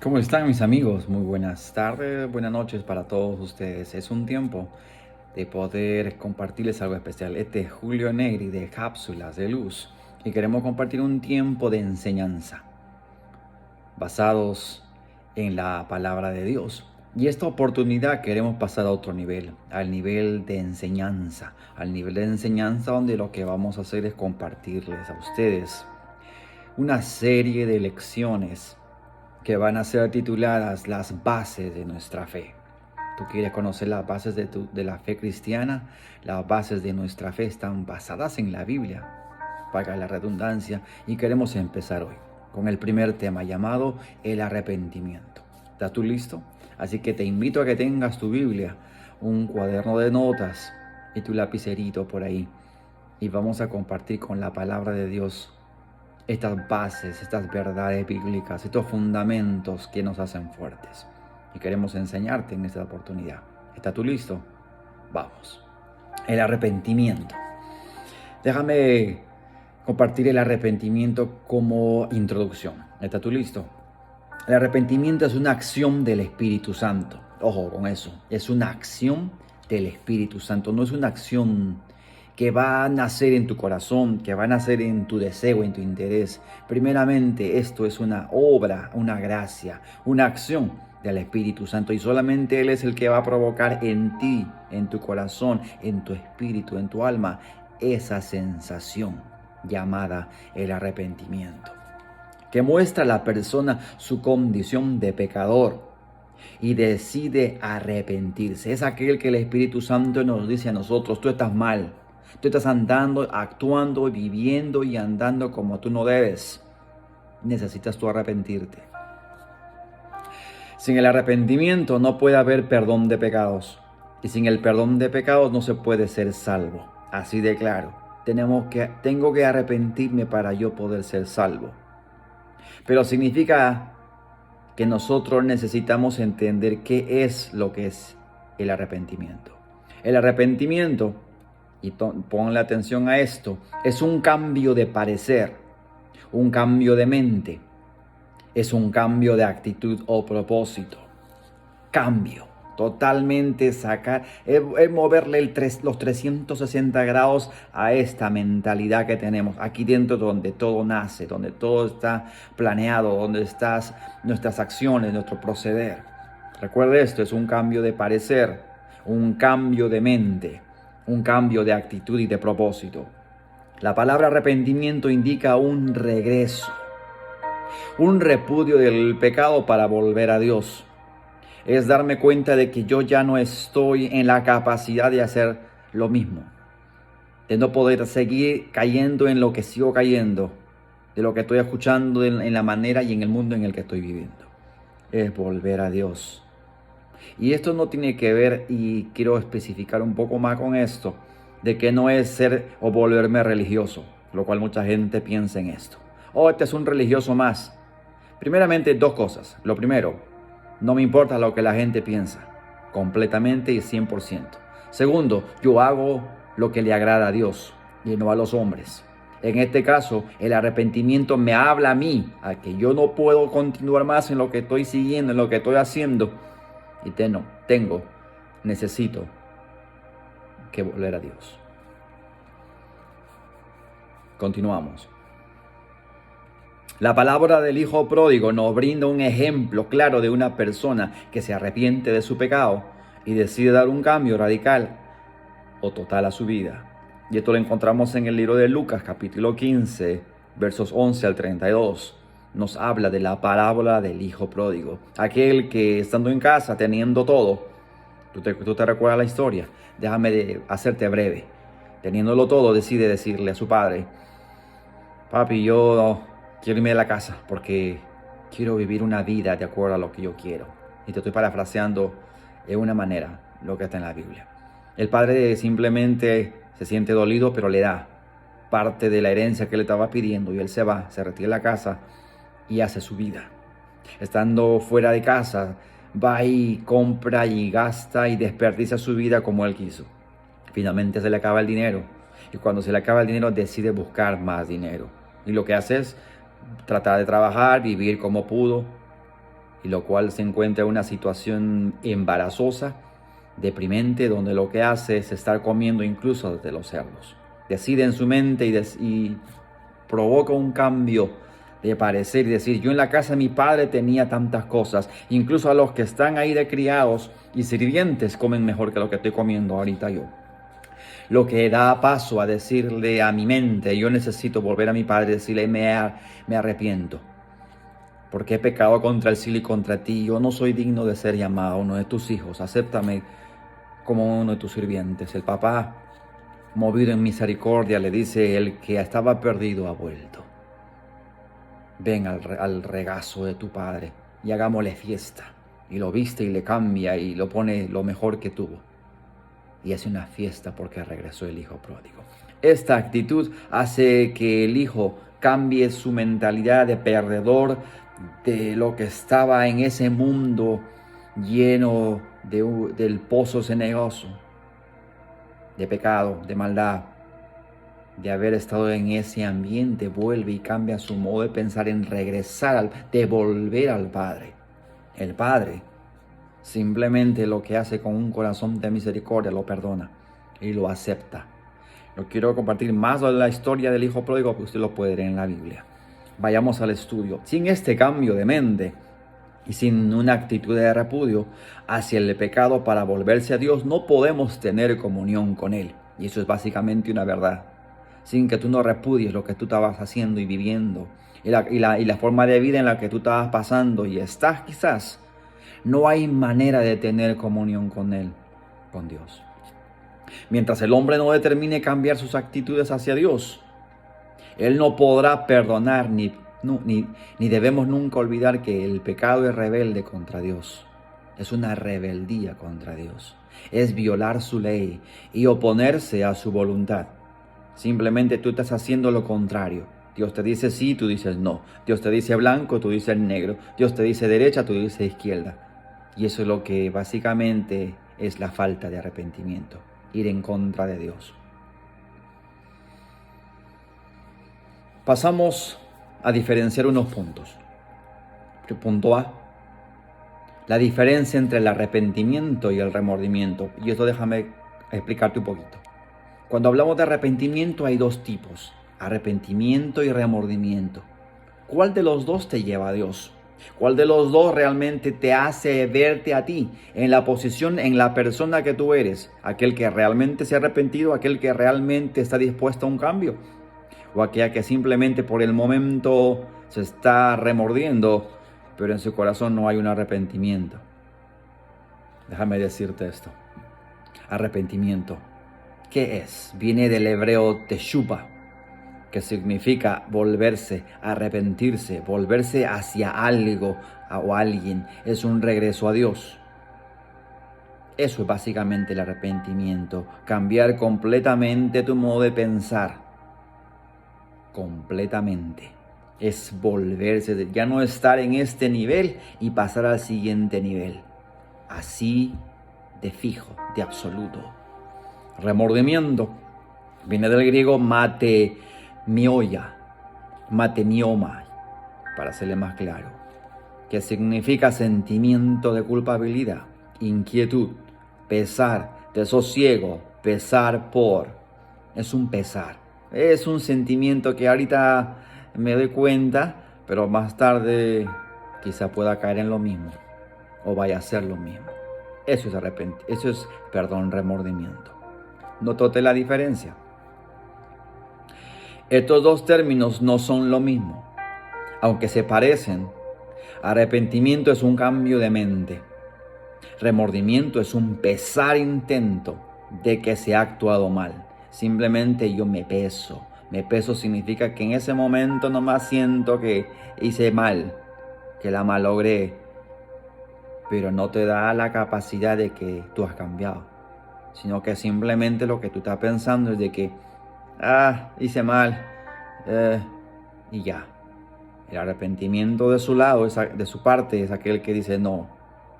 ¿Cómo están mis amigos? Muy buenas tardes, buenas noches para todos ustedes. Es un tiempo de poder compartirles algo especial. Este es Julio Negri de Cápsulas de Luz y queremos compartir un tiempo de enseñanza basados en la palabra de Dios. Y esta oportunidad queremos pasar a otro nivel, al nivel de enseñanza, donde lo que vamos a hacer es compartirles a ustedes una serie de lecciones que van a ser tituladas Las bases de nuestra fe. ¿Tú quieres conocer las bases de la fe cristiana? Las bases de nuestra fe están basadas en la Biblia, valga la redundancia, y queremos empezar hoy con el primer tema llamado el arrepentimiento. ¿Estás tú listo? Así que te invito a que tengas tu Biblia, un cuaderno de notas y tu lapicerito por ahí. Y vamos a compartir con la palabra de Dios estas bases, estas verdades bíblicas, estos fundamentos que nos hacen fuertes. Y queremos enseñarte en esta oportunidad. ¿Estás tú listo? Vamos. El arrepentimiento. Déjame compartir el arrepentimiento como introducción. ¿Estás tú listo? El arrepentimiento es una acción del Espíritu Santo. Ojo con eso. Es una acción del Espíritu Santo. No es una acción que va a nacer en tu corazón, que va a nacer en tu deseo, en tu interés. Primeramente, esto es una obra, una gracia, una acción del Espíritu Santo. Y solamente Él es el que va a provocar en ti, en tu corazón, en tu espíritu, en tu alma, esa sensación llamada el arrepentimiento, que muestra a la persona su condición de pecador y decide arrepentirse. Es aquel que el Espíritu Santo nos dice a nosotros: tú estás mal, tú estás andando, actuando, viviendo y andando como tú no debes. Necesitas tú arrepentirte. Sin el arrepentimiento no puede haber perdón de pecados. Y sin el perdón de pecados no se puede ser salvo. Así de claro. Tengo que arrepentirme para yo poder ser salvo. Pero significa que nosotros necesitamos entender qué es lo que es el arrepentimiento. El arrepentimiento, y ponle atención a esto, es un cambio de parecer, un cambio de mente, es un cambio de actitud o propósito. Cambio, totalmente sacar, es moverle los 360 grados a esta mentalidad que tenemos aquí dentro, donde todo nace, donde todo está planeado, donde están nuestras acciones, nuestro proceder. Recuerde esto, es un cambio de parecer, un cambio de mente, un cambio de actitud y de propósito. La palabra arrepentimiento indica un regreso, un repudio del pecado para volver a Dios. Es darme cuenta de que yo ya no estoy en la capacidad de hacer lo mismo, de no poder seguir cayendo en lo que sigo cayendo, de lo que estoy escuchando en la manera y en el mundo en el que estoy viviendo. Es volver a Dios. Y esto no tiene que ver, y quiero especificar un poco más con esto, de que no es ser o volverme religioso, lo cual mucha gente piensa en esto. Oh, este es un religioso más. Primeramente, dos cosas. Lo primero, no me importa lo que la gente piensa, completamente y 100%. Segundo, yo hago lo que le agrada a Dios y no a los hombres. En este caso, el arrepentimiento me habla a mí, a que yo no puedo continuar más en lo que estoy siguiendo, en lo que estoy haciendo. Y necesito que volver a Dios. Continuamos. La palabra del Hijo Pródigo nos brinda un ejemplo claro de una persona que se arrepiente de su pecado y decide dar un cambio radical o total a su vida. Y esto lo encontramos en el libro de Lucas, capítulo 15, versos 11 al 32. Nos habla de la parábola del Hijo Pródigo. Aquel que estando en casa, teniendo todo, tú te recuerdas la historia, déjame hacerte breve. Teniéndolo todo, decide decirle a su padre: papi, yo quiero irme de la casa porque quiero vivir una vida de acuerdo a lo que yo quiero. Y te estoy parafraseando de una manera lo que está en la Biblia. El padre simplemente se siente dolido, pero le da parte de la herencia que le estaba pidiendo y él se va, se retira de la casa y hace su vida. Estando fuera de casa, va y compra y gasta y desperdicia su vida como él quiso. Finalmente se le acaba el dinero y cuando se le acaba el dinero decide buscar más dinero. Y lo que hace es tratar de trabajar, vivir como pudo y lo cual se encuentra en una situación embarazosa, deprimente, donde lo que hace es estar comiendo incluso de los cerdos. Decide en su mente y provoca un cambio de parecer y decir, yo en la casa de mi padre tenía tantas cosas, incluso a los que están ahí de criados y sirvientes comen mejor que lo que estoy comiendo ahorita yo. Lo que da paso a decirle a mi mente, yo necesito volver a mi padre y decirle, me arrepiento, porque he pecado contra el cielo y contra ti, yo no soy digno de ser llamado uno de tus hijos, acéptame como uno de tus sirvientes. El papá, movido en misericordia, le dice, el que estaba perdido ha vuelto. Ven al regazo de tu padre y hagámosle fiesta. Y lo viste y le cambia y lo pone lo mejor que tuvo. Y hace una fiesta porque regresó el hijo pródigo. Esta actitud hace que el hijo cambie su mentalidad de perdedor, de lo que estaba en ese mundo lleno del pozo cenagoso, de pecado, de maldad, de haber estado en ese ambiente. Vuelve y cambia su modo de pensar en regresar, de volver al Padre. El Padre simplemente lo que hace con un corazón de misericordia, lo perdona y lo acepta. No quiero compartir más de la historia del hijo pródigo, que usted lo puede leer en la Biblia. Vayamos al estudio. Sin este cambio de mente y sin una actitud de repudio hacia el pecado para volverse a Dios, no podemos tener comunión con Él. Y eso es básicamente una verdad. Sin que tú no repudies lo que tú estabas haciendo y viviendo, y la forma de vida en la que tú estabas pasando y estás quizás, no hay manera de tener comunión con Él, con Dios. Mientras el hombre no determine cambiar sus actitudes hacia Dios, Él no podrá perdonar ni debemos nunca olvidar que el pecado es rebelde contra Dios. Es una rebeldía contra Dios. Es violar su ley y oponerse a su voluntad. Simplemente tú estás haciendo lo contrario. Dios te dice sí, tú dices no. Dios te dice blanco, tú dices negro. Dios te dice derecha, tú dices izquierda. Y eso es lo que básicamente es la falta de arrepentimiento. Ir en contra de Dios. Pasamos a diferenciar unos puntos. Punto A. La diferencia entre el arrepentimiento y el remordimiento. Y esto déjame explicarte un poquito. Cuando hablamos de arrepentimiento hay dos tipos. Arrepentimiento y remordimiento. ¿Cuál de los dos te lleva a Dios? ¿Cuál de los dos realmente te hace verte a ti en la posición, en la persona que tú eres? ¿Aquel que realmente se ha arrepentido? ¿Aquel que realmente está dispuesto a un cambio? ¿O aquella que simplemente por el momento se está remordiendo, pero en su corazón no hay un arrepentimiento? Déjame decirte esto. Arrepentimiento. ¿Qué es? Viene del hebreo teshuva, que significa volverse, arrepentirse, volverse hacia algo o alguien. Es un regreso a Dios. Eso es básicamente el arrepentimiento. Cambiar completamente tu modo de pensar. Completamente. Es volverse, ya no estar en este nivel y pasar al siguiente nivel. Así de fijo, de absoluto. Remordimiento viene del griego matenioma, para hacerle más claro, que significa sentimiento de culpabilidad, inquietud, pesar, desosiego, pesar por. Es un pesar, es un sentimiento que ahorita me doy cuenta, pero más tarde quizá pueda caer en lo mismo o vaya a ser lo mismo. Eso es remordimiento. ¿Notaste la diferencia? Estos dos términos no son lo mismo. Aunque se parecen, arrepentimiento es un cambio de mente. Remordimiento es un pesar intento de que se ha actuado mal. Simplemente yo me peso. Me peso significa que en ese momento nomás siento que hice mal, que la malogré, pero no te da la capacidad de que tú has cambiado, sino que simplemente lo que tú estás pensando es de que hice mal, y ya. El arrepentimiento de su lado, de su parte, es aquel que dice, no,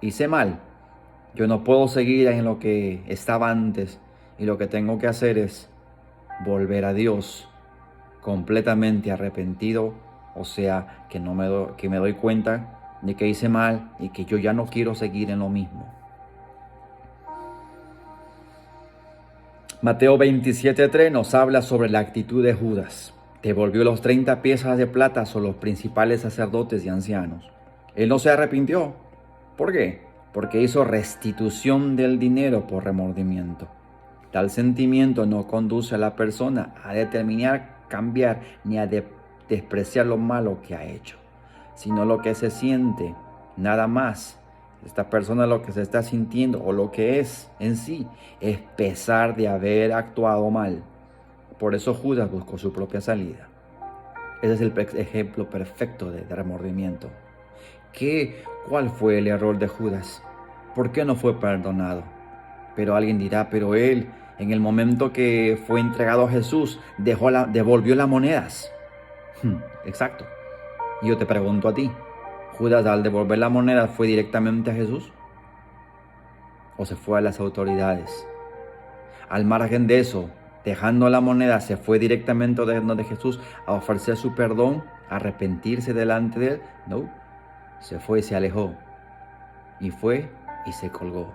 hice mal, yo no puedo seguir en lo que estaba antes, y lo que tengo que hacer es volver a Dios completamente arrepentido, o sea, que me doy cuenta de que hice mal y que yo ya no quiero seguir en lo mismo. Mateo 27:3 nos habla sobre la actitud de Judas. Devolvió los 30 piezas de plata a los principales sacerdotes y ancianos. Él no se arrepintió. ¿Por qué? Porque hizo restitución del dinero por remordimiento. Tal sentimiento no conduce a la persona a determinar cambiar ni a despreciar lo malo que ha hecho, sino lo que se siente, nada más. Esta persona lo que se está sintiendo o lo que es en sí es pesar de haber actuado mal. Por eso Judas buscó su propia salida. Ese es el ejemplo perfecto de remordimiento. ¿Cuál fue el error de Judas? ¿Por qué no fue perdonado? Pero alguien dirá, pero él en el momento que fue entregado a Jesús devolvió las monedas. Exacto. Y yo te pregunto a ti, ¿Judas al devolver la moneda fue directamente a Jesús? ¿O se fue a las autoridades? Al margen de eso, dejando la moneda, ¿se fue directamente de Jesús a ofrecer su perdón, a arrepentirse delante de él? No, se fue y se alejó. Y fue y se colgó.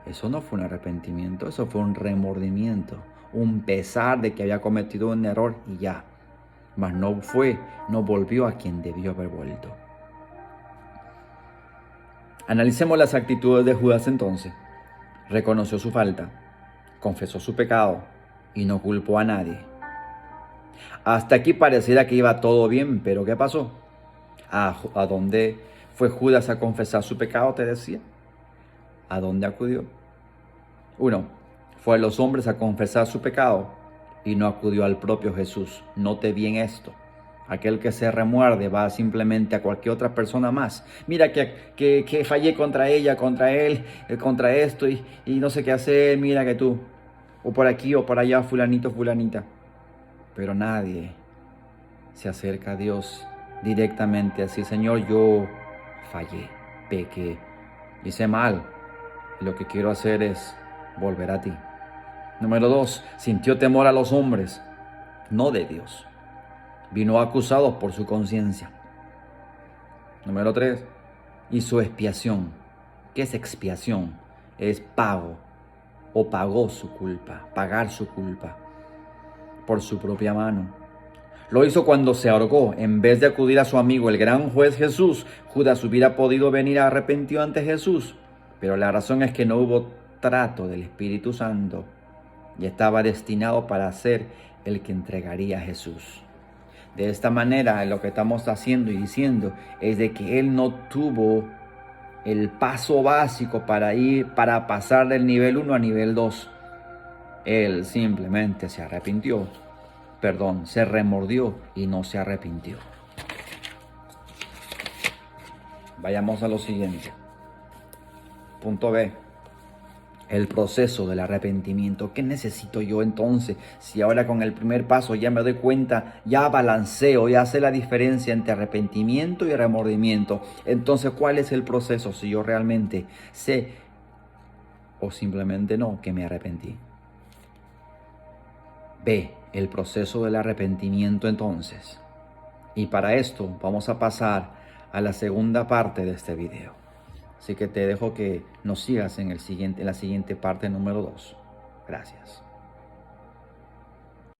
Eso no fue un arrepentimiento, eso fue un remordimiento, un pesar de que había cometido un error y ya. Mas no volvió a quien debió haber vuelto. Analicemos las actitudes de Judas entonces. Reconoció su falta, confesó su pecado y no culpó a nadie. Hasta aquí pareciera que iba todo bien, pero ¿qué pasó? ¿A dónde fue Judas a confesar su pecado, te decía? ¿A dónde acudió? 1. Fue a los hombres a confesar su pecado y no acudió al propio Jesús. Note bien esto. Aquel que se remuerde va simplemente a cualquier otra persona más. Mira que fallé contra ella, contra él, contra esto y no sé qué hacer. Mira que tú, o por aquí o por allá, fulanito, fulanita. Pero nadie se acerca a Dios directamente así. Señor, yo fallé, pequé, hice mal. Y lo que quiero hacer es volver a ti. Número 2, sintió temor a los hombres, no de Dios. Vino acusado por su conciencia. Número 3, hizo expiación. ¿Qué es expiación? Es pago o pagó su culpa, pagar su culpa por su propia mano. Lo hizo cuando se ahorcó. En vez de acudir a su amigo, el gran juez Jesús, Judas hubiera podido venir arrepentido ante Jesús. Pero la razón es que no hubo trato del Espíritu Santo y estaba destinado para ser el que entregaría a Jesús. De esta manera, lo que estamos haciendo y diciendo es de que él no tuvo el paso básico para pasar del nivel 1 a nivel 2. Él simplemente se arrepintió. Se remordió y no se arrepintió. Vayamos a lo siguiente. Punto B. El proceso del arrepentimiento. ¿Qué necesito yo entonces? Si ahora con el primer paso ya me doy cuenta, ya balanceo, ya sé la diferencia entre arrepentimiento y remordimiento. Entonces, ¿cuál es el proceso si yo realmente sé o simplemente no que me arrepentí? B. El proceso del arrepentimiento entonces. Y para esto vamos a pasar a la segunda parte de este video. Así que te dejo que nos sigas en la siguiente parte número 2. Gracias.